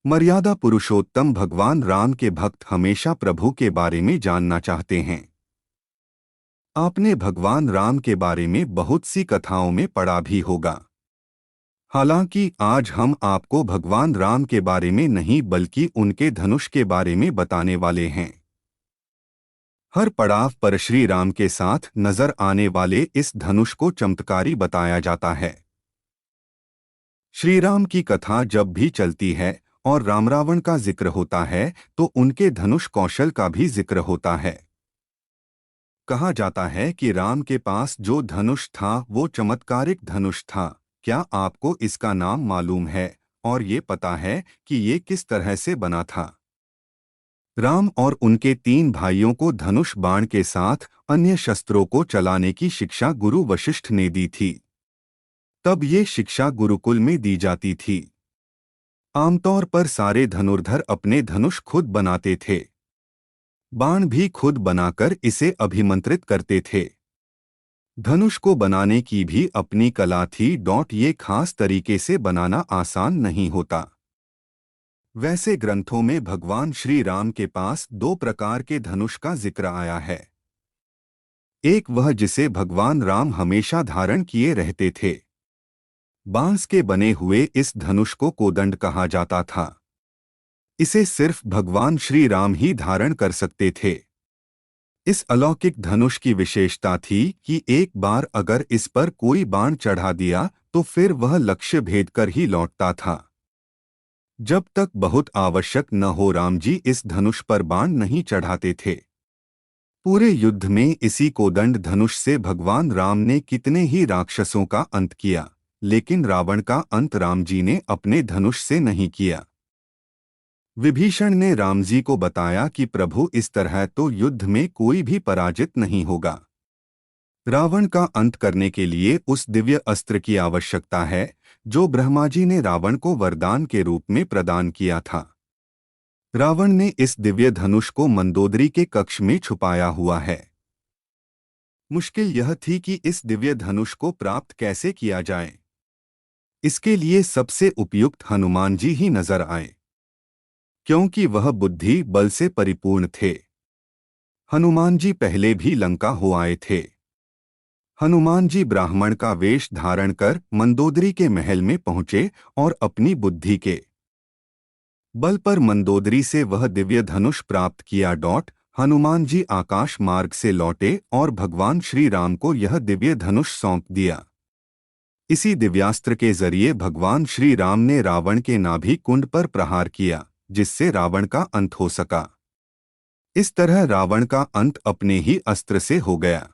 मर्यादा पुरुषोत्तम भगवान राम के भक्त हमेशा प्रभु के बारे में जानना चाहते हैं। आपने भगवान राम के बारे में बहुत सी कथाओं में पढ़ा भी होगा। हालांकि आज हम आपको भगवान राम के बारे में नहीं बल्कि उनके धनुष के बारे में बताने वाले हैं। हर पड़ाव पर श्री राम के साथ नजर आने वाले इस धनुष को चमत्कारी बताया जाता है। श्री राम की कथा जब भी चलती है और राम रावण का जिक्र होता है तो उनके धनुष कौशल का भी जिक्र होता है। कहा जाता है कि राम के पास जो धनुष था वो चमत्कारिक धनुष था। क्या आपको इसका नाम मालूम है और ये पता है कि ये किस तरह से बना था? राम और उनके 3 भाइयों को धनुष बाण के साथ अन्य शस्त्रों को चलाने की शिक्षा गुरु वशिष्ठ ने दी थी। तब ये शिक्षा गुरुकुल में दी जाती थी। आमतौर पर सारे धनुर्धर अपने धनुष खुद बनाते थे। बाण भी खुद बनाकर इसे अभिमंत्रित करते थे। धनुष को बनाने की भी अपनी कला थी। ये खास तरीके से बनाना आसान नहीं होता। वैसे ग्रंथों में भगवान श्री राम के पास 2 प्रकार के धनुष का जिक्र आया है। एक वह जिसे भगवान राम हमेशा धारण किए रहते थे। बांस के बने हुए इस धनुष को कोदंड कहा जाता था। इसे सिर्फ भगवान श्री राम ही धारण कर सकते थे। इस अलौकिक धनुष की विशेषता थी कि एक बार अगर इस पर कोई बाण चढ़ा दिया तो फिर वह लक्ष्य भेद कर ही लौटता था। जब तक बहुत आवश्यक न हो राम जी इस धनुष पर बाण नहीं चढ़ाते थे। पूरे युद्ध में इसी कोदंड धनुष से भगवान राम ने कितने ही राक्षसों का अंत किया, लेकिन रावण का अंत राम जी ने अपने धनुष से नहीं किया। विभीषण ने राम जी को बताया कि प्रभु इस तरह तो युद्ध में कोई भी पराजित नहीं होगा। रावण का अंत करने के लिए उस दिव्य अस्त्र की आवश्यकता है जो ब्रह्मा जी ने रावण को वरदान के रूप में प्रदान किया था। रावण ने इस दिव्य धनुष को मंदोदरी के कक्ष में छुपाया हुआ है। मुश्किल यह थी कि इस दिव्य धनुष को प्राप्त कैसे किया जाए। इसके लिए सबसे उपयुक्त हनुमान जी ही नजर आए, क्योंकि वह बुद्धि बल से परिपूर्ण थे। हनुमान जी पहले भी लंका हो आए थे। हनुमान जी ब्राह्मण का वेश धारण कर मंदोदरी के महल में पहुंचे और अपनी बुद्धि के बल पर मंदोदरी से वह दिव्य धनुष प्राप्त किया। हनुमान जी आकाश मार्ग से लौटे और भगवान श्री राम को यह दिव्य धनुष सौंप दिया। इसी दिव्यास्त्र के जरिए भगवान श्री राम ने रावण के नाभि कुंड पर प्रहार किया, जिससे रावण का अंत हो सका। इस तरह रावण का अंत अपने ही अस्त्र से हो गया।